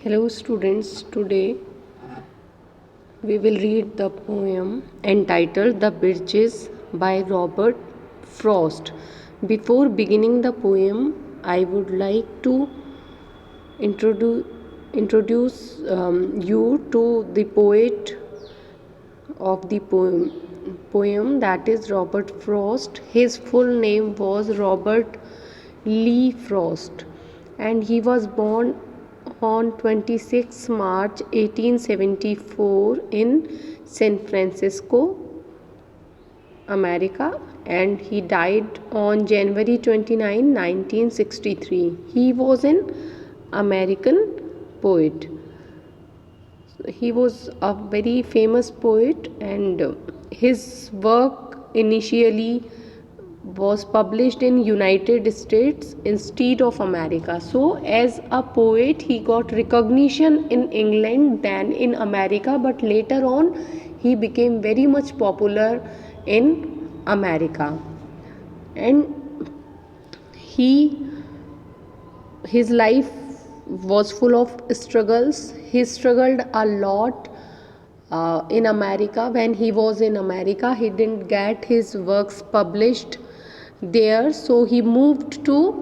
Hello students, today we will read the poem entitled The Bridges by Robert Frost. Before beginning the poem, I would like to introduce you to the poet of the poem, that is Robert Frost. His full name was Robert Lee Frost, and he was born on 26 March 1874 in San Francisco, America, and he died on January 29, 1963. He was an American poet. He was a very famous poet, and his work initially was published in United States instead of America. So as a poet he got recognition in England than in America, but later on he became very much popular in America. And his life was full of struggles. He struggled a lot in America. When he was in America, he didn't get his works published there, so he moved to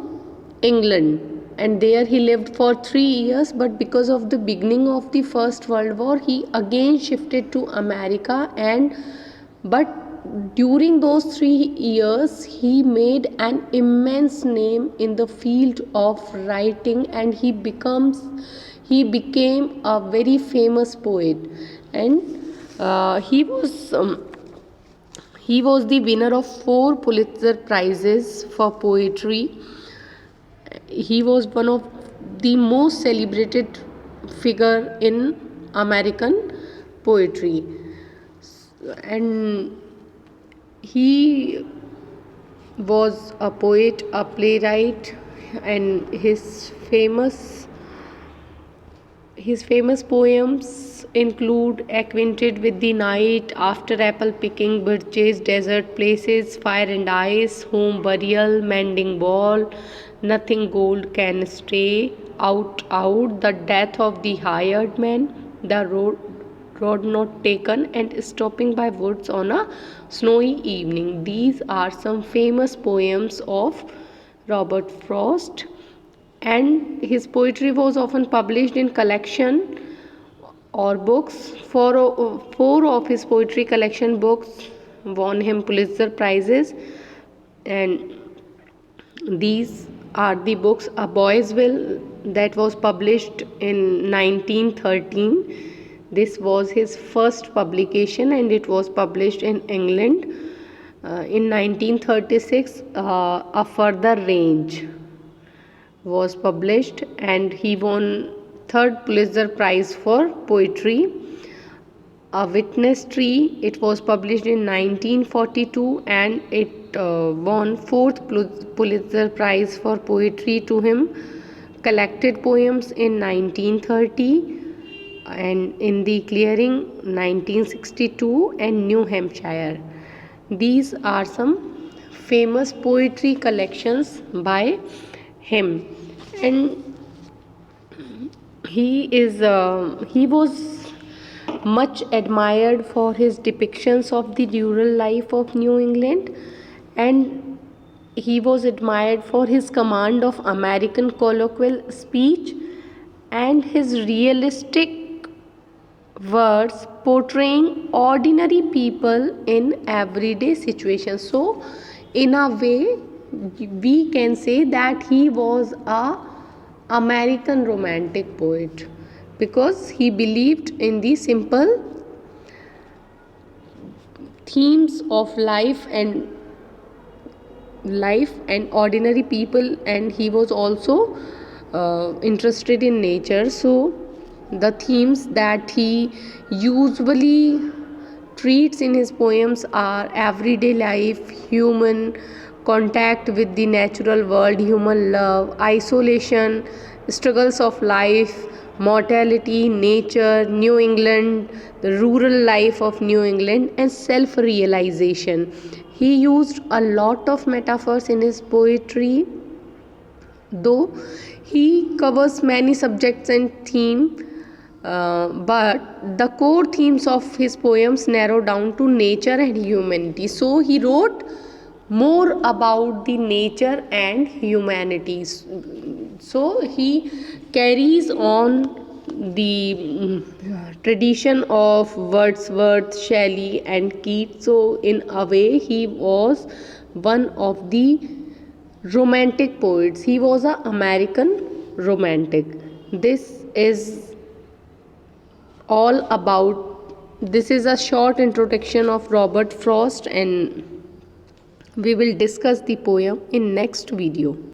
England, and there he lived for 3 years. But because of the beginning of the First World War, he again shifted to America, and but during those 3 years he made an immense name in the field of writing, and he became a very famous poet. And he was the winner of 4 Pulitzer Prizes for poetry. He was one of the most celebrated figure in American poetry, and he was a poet, a playwright, and his famous poems include Acquainted with the Night, After Apple Picking, Birches, Desert Places, Fire and Ice, Home Burial, Mending Wall, Nothing Gold Can Stay, Out, The Death of the Hired Man, The Road Not Taken, and Stopping by Woods on a Snowy Evening. These are some famous poems of Robert Frost, and his poetry was often published in collection or books. Four of his poetry collection books won him Pulitzer Prizes, and these are the books: A Boy's Will, that was published in 1913. This was his first publication, and it was published in England. In 1936, A Further Range was published, and he won third Pulitzer Prize for poetry. A Witness Tree, it was published in 1942, and it won fourth Pulitzer Prize for poetry to him. Collected Poems in 1930, and In the Clearing 1962, and New Hampshire. These are some famous poetry collections by him. And he was much admired for his depictions of the rural life of New England, and he was admired for his command of American colloquial speech and his realistic words portraying ordinary people in everyday situations. So in a way we can say that he was a American romantic poet, because he believed in the simple themes of life and ordinary people, and he was also interested in nature. So the themes that he usually treats in his poems are everyday life, human contact with the natural world, human love, isolation, struggles of life, mortality, nature, New England, the rural life of New England, and self realization. He used a lot of metaphors in his poetry, Though he covers many subjects and themes, but the core themes of his poems narrow down to nature and humanity. So he wrote more about the nature and humanity. So he carries on the tradition of Wordsworth, Shelley, and Keats. So in a way, he was one of the romantic poets. He was an American romantic. This is all about. This is a short introduction of Robert Frost, and we will discuss the poem in next video.